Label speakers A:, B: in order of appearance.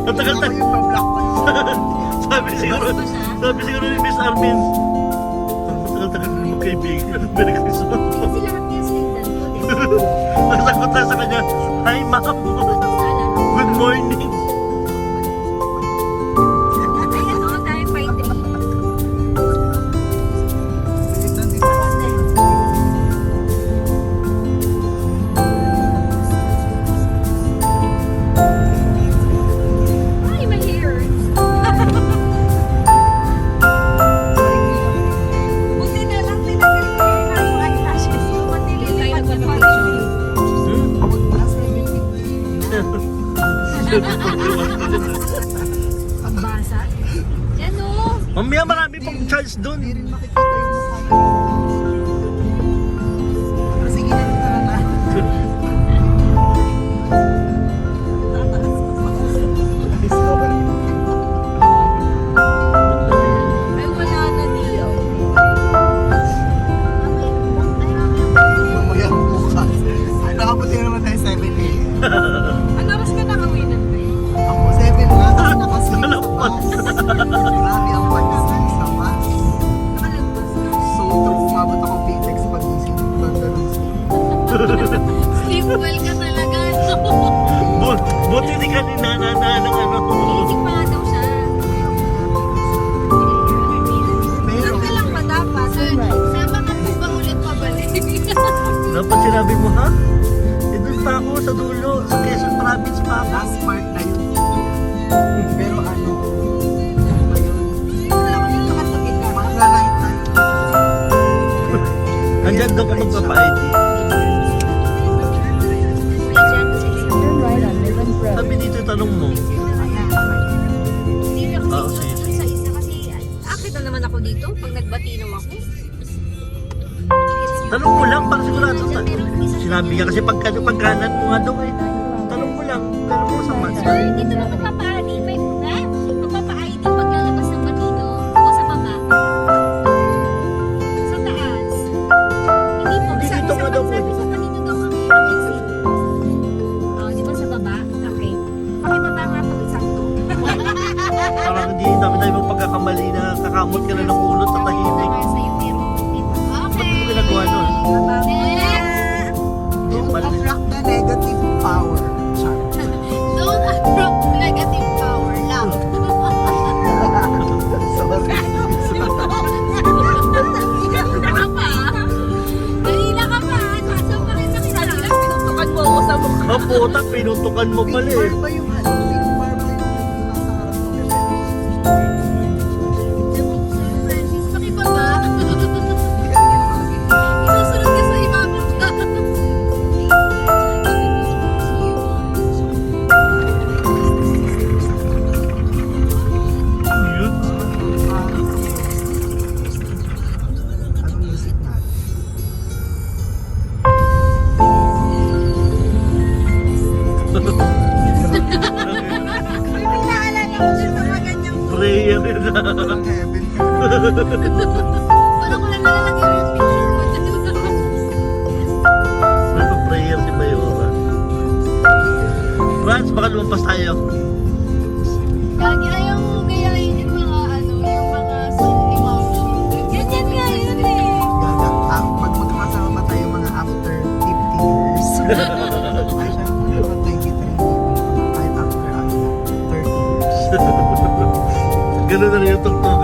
A: Ang tagal-tagal. Sabi siguro ni Miss Armin. Ang tagal-tagal na magkaibigan. Merry Christmas.
B: Kasi lahat niya sindan ko.
A: Nasagot na sa kanya, hi ma'am. Good morning.
B: Ayan o, tayo pa ito. Ay, my hair. Buti na lang tinanggal ko yung eyelashes. Buti nilipat na pala. Ang basa. Yan o.
A: Mamaya marami pang charge doon.
C: Hindi rin makikita yung mukha niya. Sige na rin tara.
B: Ay, wala na dito.
C: Mamaya bukas. Nakabuti naman tayo 7 a.m.
B: Ano oras ka nakawin na?
C: Ako 7 na. Tapos nakasleep sa bus. Grabe ang pag-sleep sa bus.
B: Nakalagpas na.
C: So true. Umabot ako PTEX pag-isip. Ganda ng sleep.
B: Sleep well ka talaga.
A: Buti hindi ka ninanana ng ano.
B: Isip pa nga daw siya.
C: Pero
B: Saan ka lang ba dapat? Sama ka po ba ulit pabalik?
A: Dapat sinabi mo, ha? Eh, doon pa ako sa dulo, sa Quezon Province pa ako.
C: last part na yun. Pero ano ba yun?
B: Wala ko dito katagin ka.
C: Mag-night tayo.
A: Andyan daw ka magpapa-ID.
D: Turn right on Midlands Road.
A: Sabi dito, tanong mo.
B: Hindi na
A: Oo,
B: kasi
A: sige.
B: sa isa kasi akit na naman ako dito pag nagbatinaw ako.
A: Tanong mo lang, para sigurado. Sinabi ka kasi pagkanan mo nga daw eh. Tanong mo lang, tanong mo sa match.
B: Sir, dito na magpapa-ID. Magpapa-ID pag lalabas ng batino o sa baba. Sa taas. Hindi po.
A: Hindi, dito nga daw po.
B: Sabi sa batino daw kami exit. Oh, di ba sa baba? Okay. Pakibaba nga pag isakto.
A: Parang hindi namin tayo magpagkakamali na kakamot ka na ng ulo sa tahimik. Ba't mo ginagawa nun?
C: Don't attract the negative power. Char.
B: Don't attract negative power lang.
C: Sorry.
B: Kanina ka pa. Kanina ka pa. Nasa pa rin sa kanila. Pinutukan mo ako sa mukha.
A: Oh, puta, pinutukan mo pala
C: Pink bar
A: eh.
C: ba yung ano? Pink bar ba yung nasa harap ng
B: Francis, pakibaba. Isusunod ka sa ibaba.
A: Yun.
C: Anong music natin?
B: May pinaalala ko dyan sa mga ganyang
A: Prayer yun na.
C: Parang heaven ka.
B: parang ko lang nalalagay yung picture mo dyan.
A: May pa-prayer si Mayora. Franz, baka lumampas tayo.
B: Lagi ayaw mo gayahin yung mga ano, yung mga song ni Mami. Ganyan nga yun eh.
C: Gaga. Pag magkakasama ba tayo mga after 50 years? Ay, siya, mga 23. Kahit after 30 years.
A: Ganun na rin yung tugtog